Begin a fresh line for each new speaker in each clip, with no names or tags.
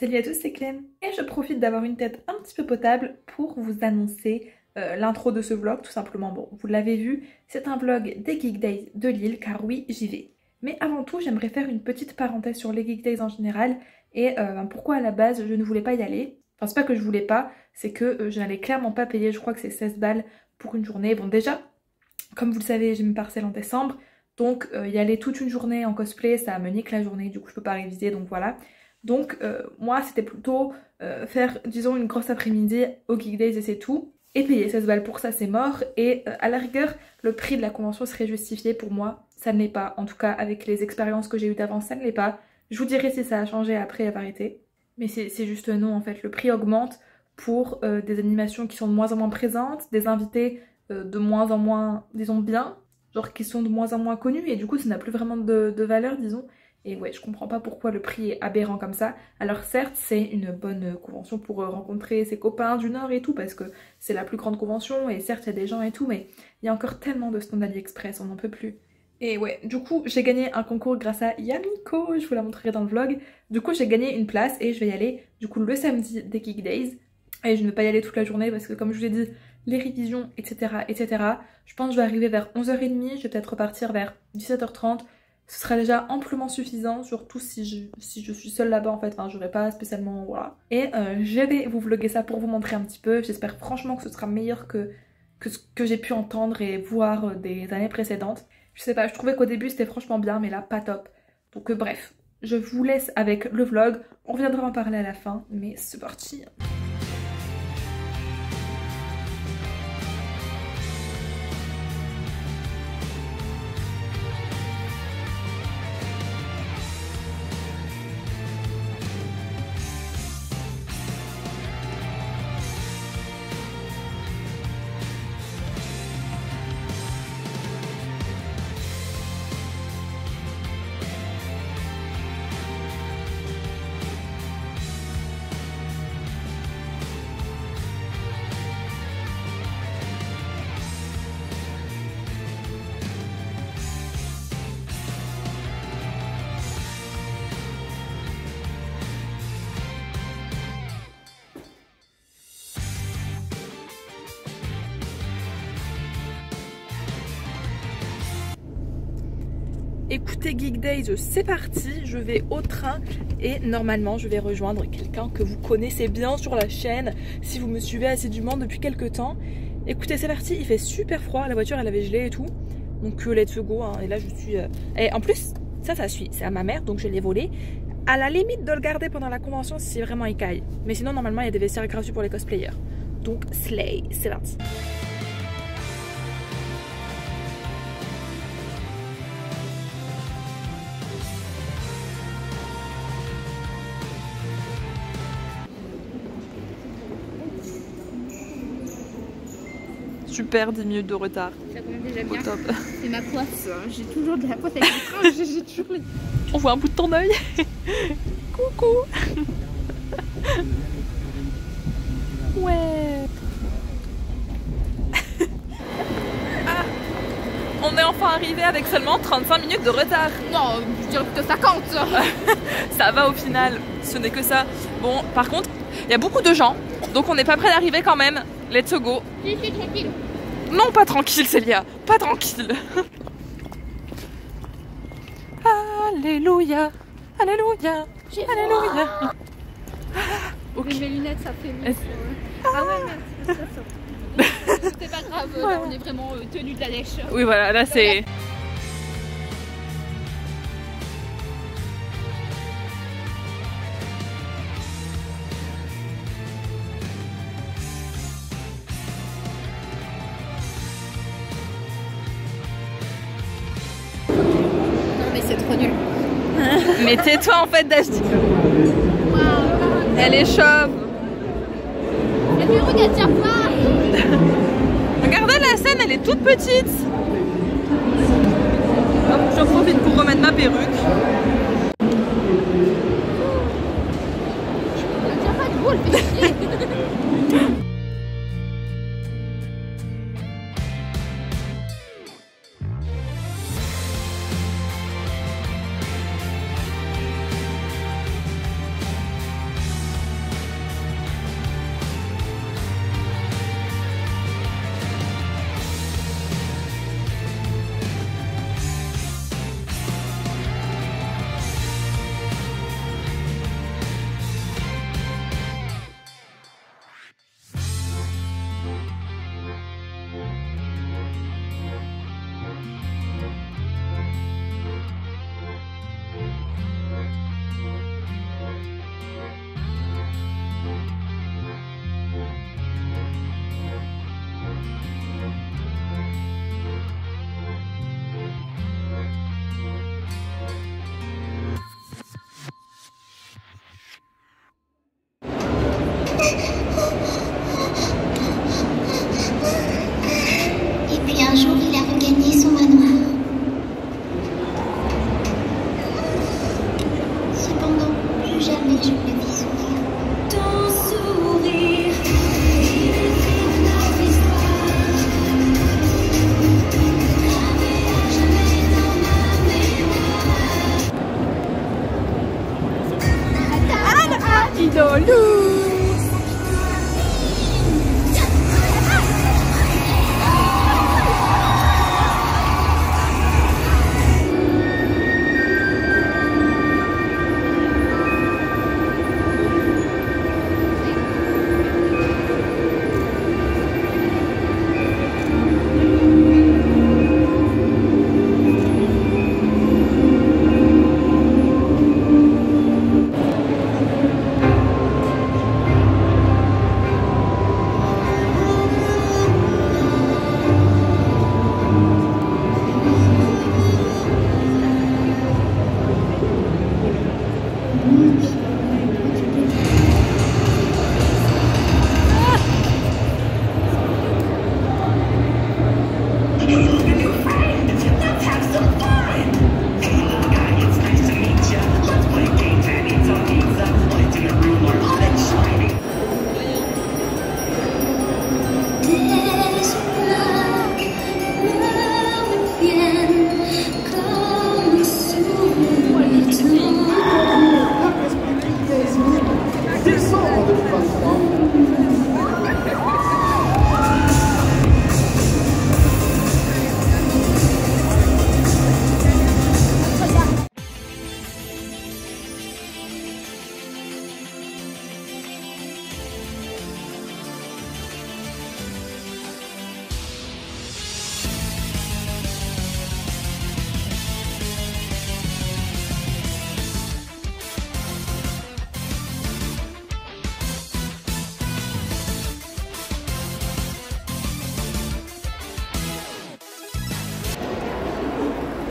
Salut à tous, c'est Clem et je profite d'avoir une tête un petit peu potable pour vous annoncer l'intro de ce vlog tout simplement. Bon, vous l'avez vu, c'est un vlog des Geek Days de Lille car oui, j'y vais. Mais avant tout, j'aimerais faire une petite parenthèse sur les Geek Days en général et pourquoi à la base je ne voulais pas y aller. Enfin, c'est pas que je voulais pas, c'est que je n'allais clairement pas payer, je crois que c'est 16 balles pour une journée. Bon, déjà, comme vous le savez, j'ai mes partiels en décembre, donc y aller toute une journée en cosplay, ça me nique la journée, du coup je peux pas réviser, donc voilà. Donc moi c'était plutôt faire disons une grosse après-midi au Geek Days et c'est tout. Et payer 16 balles pour ça c'est mort. Et à la rigueur le prix de la convention serait justifié pour moi. Ça ne l'est pas, en tout cas avec les expériences que j'ai eues d'avant ça ne l'est pas. Je vous dirai si ça a changé après avoir été. Mais c'est juste non en fait, le prix augmente pour des animations qui sont de moins en moins présentes, des invités de moins en moins disons bien, genre qui sont de moins en moins connus et du coup ça n'a plus vraiment de valeur disons. Et ouais, je comprends pas pourquoi le prix est aberrant comme ça. Alors certes, c'est une bonne convention pour rencontrer ses copains du Nord et tout, parce que c'est la plus grande convention, et certes, il y a des gens et tout, mais il y a encore tellement de stands AliExpress, on n'en peut plus. Et ouais, du coup, j'ai gagné un concours grâce à Yamiko, je vous la montrerai dans le vlog. Du coup, j'ai gagné une place et je vais y aller, du coup, le samedi des Geek Days. Et je ne vais pas y aller toute la journée parce que, comme je vous l'ai dit, les révisions, etc., etc. Je pense que je vais arriver vers 11h30, je vais peut-être repartir vers 17h30. Ce sera déjà amplement suffisant, surtout si je suis seule là-bas en fait, enfin j'aurai pas spécialement, voilà. Et je vais vous vlogger ça pour vous montrer un petit peu, j'espère franchement que ce sera meilleur que ce que j'ai pu entendre et voir des années précédentes. Je sais pas, je trouvais qu'au début c'était franchement bien, mais là pas top. Donc bref, je vous laisse avec le vlog, on reviendra en parler à la fin, mais c'est parti. Écoutez Geek Days, c'est parti, je vais au train et normalement je vais rejoindre quelqu'un que vous connaissez bien sur la chaîne si vous me suivez assidûment depuis quelques temps. Écoutez, c'est parti, il fait super froid, la voiture elle avait gelé et tout, donc let's go, hein. Et là je suis... Et en plus, ça suit, c'est à ma mère donc je l'ai volé. À la limite de le garder pendant la convention si vraiment il caille, mais sinon normalement il y a des vestiaires gratuits pour les cosplayers. Donc slay, c'est parti. Super, 10 minutes de retard.
Ça commence déjà bien.
Au top.
C'est ma poisse. J'ai toujours de la poisse avec le train. J'ai toujours les...
On voit un bout de ton œil. Coucou. Ouais. Ah. On est enfin arrivé avec seulement 35 minutes de retard.
Non, je dirais plutôt 50.
Ça va au final, ce n'est que ça. Bon, par contre, il y a beaucoup de gens, donc on n'est pas près d'arriver quand même. Let's go.
Si, tranquille.
Non, pas tranquille, Célia. Pas tranquille. Alléluia. Alléluia. Alléluia.
Okay. Mes lunettes, ça fait mieux. Ah ouais, merci. C'est pas grave, ouais. Là, on est vraiment tenu de la lèche.
Oui, voilà, là c'est...
C'est trop nul.
Mais tais-toi en fait Dashti.
Wow.
Elle est chauve.
La perruque elle tient pas.
Regardez la scène, elle est toute petite. Hop, j'en profite pour remettre ma perruque.
Elle tient pas de boule, elle fait chier.
Salut.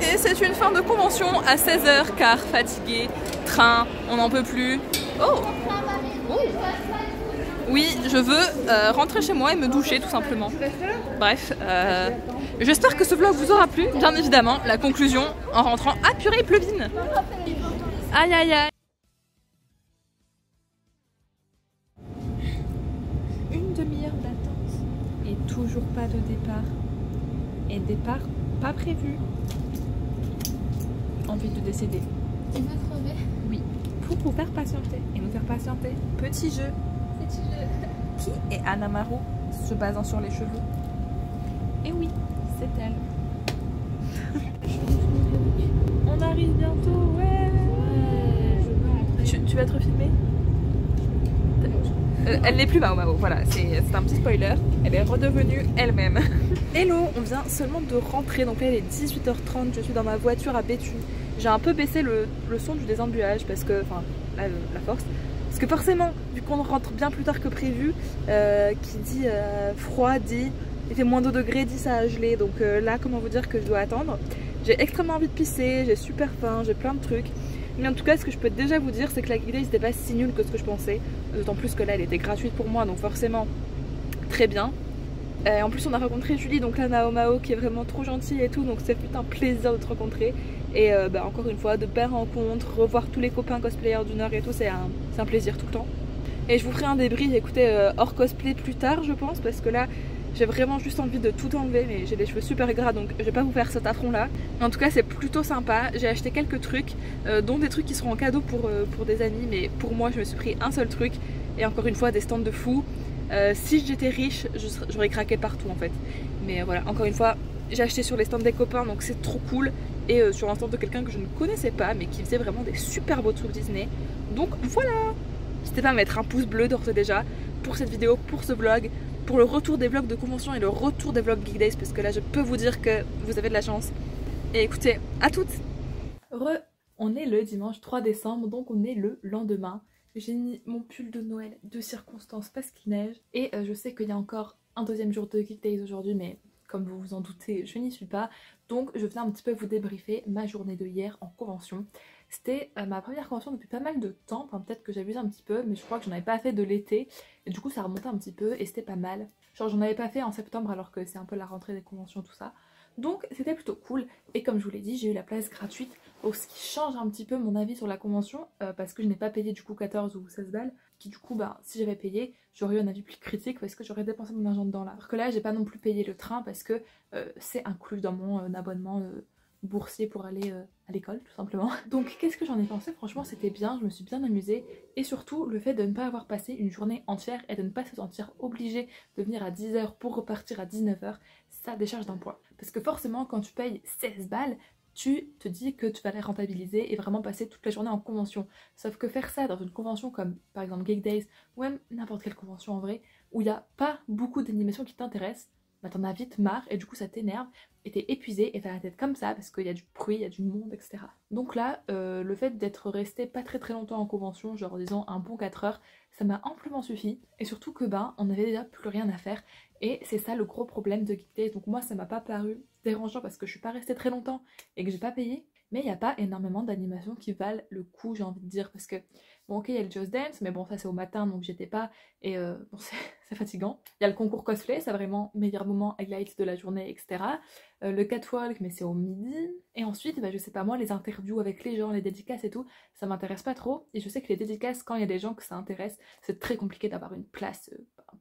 Et c'est une fin de convention à 16h car fatigué, train, on n'en peut plus. Oh, oh. Oui, je veux rentrer chez moi et me doucher tout simplement. Bref, j'espère que ce vlog vous aura plu. Bien évidemment, la conclusion en rentrant. Ah purée, il pleuvine. Aïe aïe aïe. Une demi-heure d'attente et toujours pas de départ. Et départ pas prévu. Envie de décéder.
Tu vas crever.
Oui, pour vous faire patienter et nous faire patienter. Petit jeu.
Petit jeu.
Qui est Anna Maru se basant sur les cheveux? Et oui, c'est elle. On arrive bientôt, ouais.
Je veux rentrer.
Tu vas être filmée? Elle n'est plus Mao, voilà, c'est un petit spoiler. Elle est redevenue elle-même. Hello, on vient seulement de rentrer, donc là il est 18h30, je suis dans ma voiture à Béthune. J'ai un peu baissé le son du désembuage parce que, enfin, la force. Parce que forcément, vu qu'on rentre bien plus tard que prévu, qui dit froid, dit il fait moins 2 degrés, dit ça a gelé. Donc là, comment vous dire que je dois attendre? J'ai extrêmement envie de pisser, j'ai super faim, j'ai plein de trucs. Mais en tout cas, ce que je peux déjà vous dire, c'est que la Geek Days n'était pas si nulle que ce que je pensais. D'autant plus que là, elle était gratuite pour moi, donc forcément, très bien. En plus, on a rencontré Julie, donc là, Naomao, qui est vraiment trop gentille et tout, donc c'est putain plaisir de te rencontrer. Et encore une fois, de belles rencontres, revoir tous les copains cosplayers du Nord et tout, c'est un plaisir tout le temps. Et je vous ferai un débrief, écoutez, hors cosplay plus tard, je pense, parce que là, j'ai vraiment juste envie de tout enlever, mais j'ai des cheveux super gras, donc je vais pas vous faire cet affront là. Mais en tout cas, c'est plutôt sympa. J'ai acheté quelques trucs, dont des trucs qui seront en cadeau pour des amis, mais pour moi, je me suis pris un seul truc. Et encore une fois, des stands de fou. Si j'étais riche, j'aurais craqué partout en fait. Mais voilà, encore une fois, j'ai acheté sur les stands des copains, donc c'est trop cool. Et sur un stand de quelqu'un que je ne connaissais pas, mais qui faisait vraiment des super beaux trucs Disney. Donc voilà. N'hésitez pas à mettre un pouce bleu d'ores et déjà pour cette vidéo, pour ce vlog, pour le retour des vlogs de convention et le retour des vlogs Geek Days, parce que là je peux vous dire que vous avez de la chance. Et écoutez, à toutes. On est le dimanche 3 décembre, donc on est le lendemain. J'ai mis mon pull de Noël de circonstance parce qu'il neige. Et je sais qu'il y a encore un deuxième jour de Geek Days aujourd'hui, mais comme vous vous en doutez, je n'y suis pas. Donc je venais un petit peu vous débriefer ma journée de hier en convention. C'était ma première convention depuis pas mal de temps, enfin peut-être que j'abuse un petit peu, mais je crois que j'en avais pas fait de l'été. Et du coup ça remontait un petit peu et c'était pas mal. Genre j'en avais pas fait en septembre alors que c'est un peu la rentrée des conventions tout ça. Donc c'était plutôt cool. Et comme je vous l'ai dit, j'ai eu la place gratuite. Donc ce qui change un petit peu mon avis sur la convention, parce que je n'ai pas payé du coup 14 ou 16 balles. Qui du coup, bah, si j'avais payé, j'aurais eu un avis plus critique parce que j'aurais dépensé mon argent dedans là. Alors que là, j'ai pas non plus payé le train parce que c'est inclus dans mon abonnement boursier pour aller à l'école tout simplement. Donc qu'est-ce que j'en ai pensé? Franchement c'était bien, je me suis bien amusée et surtout le fait de ne pas avoir passé une journée entière et de ne pas se sentir obligée de venir à 10 h pour repartir à 19 h, ça décharge d'un poids. Parce que forcément quand tu payes 16 balles, tu te dis que tu vas les rentabiliser et vraiment passer toute la journée en convention. Sauf que faire ça dans une convention comme par exemple Geek Days ou même n'importe quelle convention en vrai, où il n'y a pas beaucoup d'animations qui t'intéressent, bah t'en as vite marre et du coup ça t'énerve et t'es épuisé et t'as la tête comme ça parce qu'il y a du bruit, il y a du monde, etc. Donc là, le fait d'être resté pas très longtemps en convention, genre disons un bon 4 heures, ça m'a amplement suffi et surtout que ben on avait déjà plus rien à faire et c'est ça le gros problème de Geek Days. Donc moi ça m'a pas paru dérangeant parce que je suis pas restée très longtemps et que j'ai pas payé, mais il n'y a pas énormément d'animations qui valent le coup, j'ai envie de dire, parce que bon ok il y a le Just Dance, mais bon ça c'est au matin donc j'étais pas et bon c'est fatigant. Il y a le concours cosplay, c'est vraiment meilleur moment, highlight de la journée, etc. Le catwalk, mais c'est au midi. Et ensuite, bah, je sais pas moi, les interviews avec les gens, les dédicaces et tout, ça m'intéresse pas trop. Et je sais que les dédicaces, quand il y a des gens que ça intéresse, c'est très compliqué d'avoir une place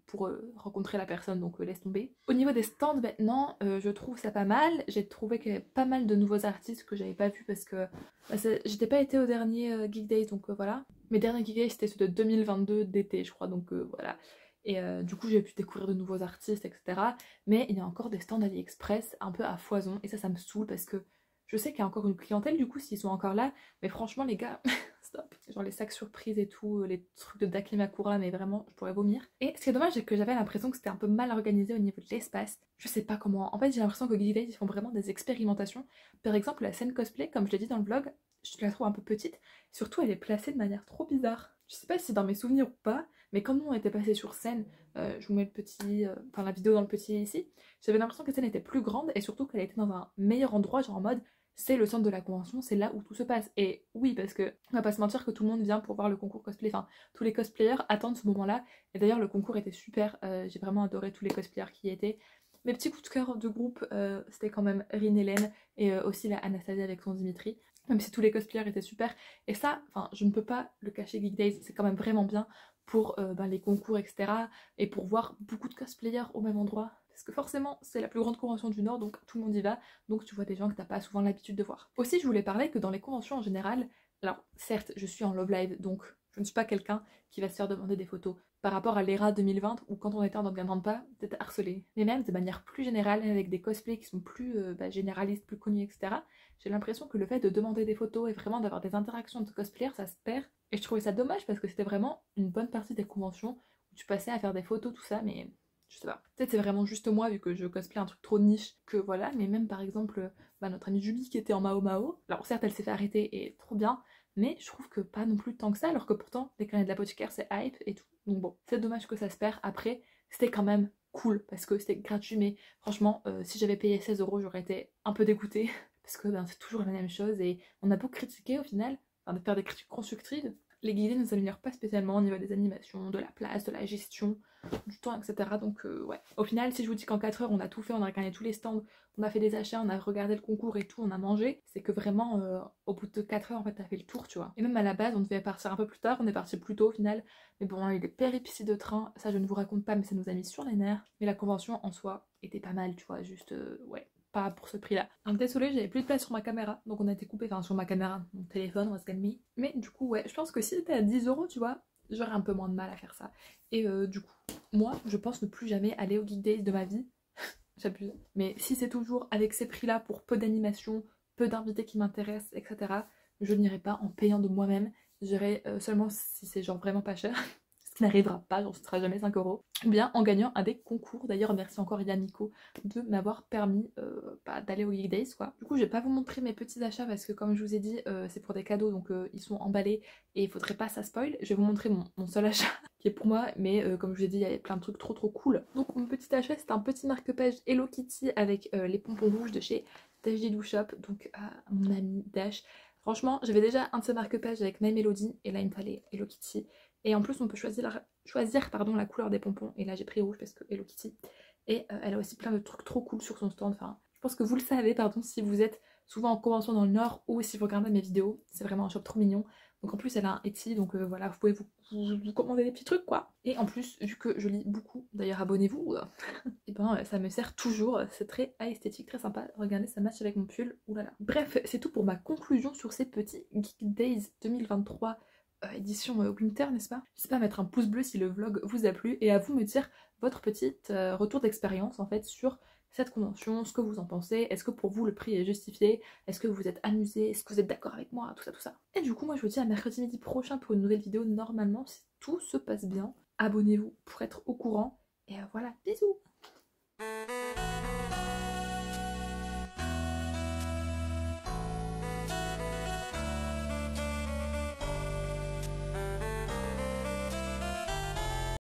pour rencontrer la personne, donc laisse tomber. Au niveau des stands maintenant, je trouve ça pas mal. J'ai trouvé qu'il y avait pas mal de nouveaux artistes que j'avais pas vu parce que bah, j'étais pas été au dernier Geek Days, donc voilà. Mes derniers Geek Days c'était ceux de 2022 d'été, je crois, donc voilà. Et du coup j'ai pu découvrir de nouveaux artistes, etc. Mais il y a encore des stands AliExpress un peu à foison et ça me saoule parce que je sais qu'il y a encore une clientèle du coup s'ils sont encore là. Mais franchement les gars, stop. Genre les sacs surprises et tout, les trucs de Dakimakura, mais vraiment je pourrais vomir. Et ce qui est dommage c'est que j'avais l'impression que c'était un peu mal organisé au niveau de l'espace. Je sais pas comment, en fait j'ai l'impression que Geek Days ils font vraiment des expérimentations. Par exemple la scène cosplay, comme je l'ai dit dans le vlog, je la trouve un peu petite. Surtout elle est placée de manière trop bizarre. Je sais pas si c'est dans mes souvenirs ou pas, mais quand nous on était passé sur scène, je vous mets le petit, enfin la vidéo dans le petit ici, j'avais l'impression que la scène était plus grande et surtout qu'elle était dans un meilleur endroit, genre en mode c'est le centre de la convention, c'est là où tout se passe. Et oui, parce que on va pas se mentir que tout le monde vient pour voir le concours cosplay, enfin tous les cosplayers attendent ce moment-là. Et d'ailleurs le concours était super, j'ai vraiment adoré tous les cosplayers qui y étaient. Mes petits coups de cœur de groupe, c'était quand même Rin Hélène et aussi la Anastasia avec son Dimitri. Même si tous les cosplayers étaient super. Et ça, enfin, je ne peux pas le cacher, Geek Days, c'est quand même vraiment bien pour les concours, etc. Et pour voir beaucoup de cosplayers au même endroit. Parce que forcément, c'est la plus grande convention du Nord, donc tout le monde y va. Donc tu vois des gens que t'as pas souvent l'habitude de voir. Aussi, je voulais parler que dans les conventions en général, alors certes, je suis en Love Live, donc je ne suis pas quelqu'un qui va se faire demander des photos. Par rapport à l'ERA 2020, où quand on était en Danganronpa, t'étais harcelé. Mais même de manière plus générale, avec des cosplays qui sont plus généralistes, plus connus, etc., j'ai l'impression que le fait de demander des photos et vraiment d'avoir des interactions de cosplayers, ça se perd. Et je trouvais ça dommage parce que c'était vraiment une bonne partie des conventions où tu passais à faire des photos, tout ça, mais je sais pas. Peut-être c'est vraiment juste moi vu que je cosplay un truc trop niche que voilà, mais même par exemple notre amie Julie qui était en Mao Mao, alors certes elle s'est fait arrêter et trop bien, mais je trouve que pas non plus tant que ça, alors que pourtant les carnets de l'apothicaire c'est hype et tout. Donc bon, c'est dommage que ça se perd. Après, c'était quand même cool parce que c'était gratuit, mais franchement, si j'avais payé 16 € j'aurais été un peu dégoûtée parce que ben, c'est toujours la même chose et on a beau critiquer au final, enfin, de faire des critiques constructives, les guidés ne s'améliorent pas spécialement au niveau des animations, de la place, de la gestion, du temps, etc. Donc ouais. Au final, si je vous dis qu'en 4 heures on a tout fait, on a regardé tous les stands, on a fait des achats, on a regardé le concours et tout, on a mangé, c'est que vraiment au bout de 4 heures en fait t'as fait le tour, tu vois. Et même à la base on devait partir un peu plus tard, on est parti plus tôt au final, mais bon on a eu des péripéties de train, ça je ne vous raconte pas mais ça nous a mis sur les nerfs. Mais la convention en soi était pas mal, tu vois, juste ouais. Pas pour ce prix là. Donc désolé, j'avais plus de place sur ma caméra, donc on a été coupé, enfin sur ma caméra, mon téléphone, on va se calmer. Mais du coup ouais, je pense que si c'était à 10 €, tu vois, j'aurais un peu moins de mal à faire ça. Et du coup, moi je pense ne plus jamais aller au Geek Days de ma vie. J'abuse. Mais si c'est toujours avec ces prix là pour peu d'animation, peu d'invités qui m'intéressent, etc., je n'irai pas en payant de moi-même. J'irai seulement si c'est genre vraiment pas cher. Ce qui n'arrivera pas, genre ce sera jamais 5 €, ou bien en gagnant un des concours. D'ailleurs merci encore Yannico de m'avoir permis d'aller au Geek Days quoi. Du coup je vais pas vous montrer mes petits achats parce que comme je vous ai dit c'est pour des cadeaux donc ils sont emballés et il faudrait pas ça spoil. Je vais vous montrer mon seul achat qui est pour moi mais comme je vous ai dit il y avait plein de trucs trop cool. Donc mon petit achat c'est un petit marque-page Hello Kitty avec les pompons rouges de chez Dash Didou Shop, donc à mon ami Dash. Franchement j'avais déjà un de ces marque-pages avec My Melody et là il me fallait Hello Kitty. Et en plus on peut choisir la couleur des pompons. Et là j'ai pris rouge parce que Hello Kitty. Et elle a aussi plein de trucs trop cool sur son stand. Enfin, je pense que vous le savez, pardon, si vous êtes souvent en convention dans le Nord ou si vous regardez mes vidéos. C'est vraiment un shop trop mignon. Donc en plus elle a un Etsy, donc voilà, vous pouvez vous commander des petits trucs quoi. Et en plus, vu que je lis beaucoup, d'ailleurs abonnez-vous, et ben ça me sert toujours, c'est très esthétique, très sympa. Regardez, ça match avec mon pull, oulala. Bref, c'est tout pour ma conclusion sur ces petits Geek Days 2023 édition Winter, n'est-ce pas? N'hésitez pas à mettre un pouce bleu si le vlog vous a plu et à vous me dire votre petite retour d'expérience en fait sur cette convention, ce que vous en pensez, est-ce que pour vous le prix est justifié, est-ce que vous êtes amusé, est-ce que vous êtes d'accord avec moi, tout ça tout ça. Et du coup moi je vous dis à mercredi midi prochain pour une nouvelle vidéo normalement si tout se passe bien. Abonnez-vous pour être au courant et voilà, bisous.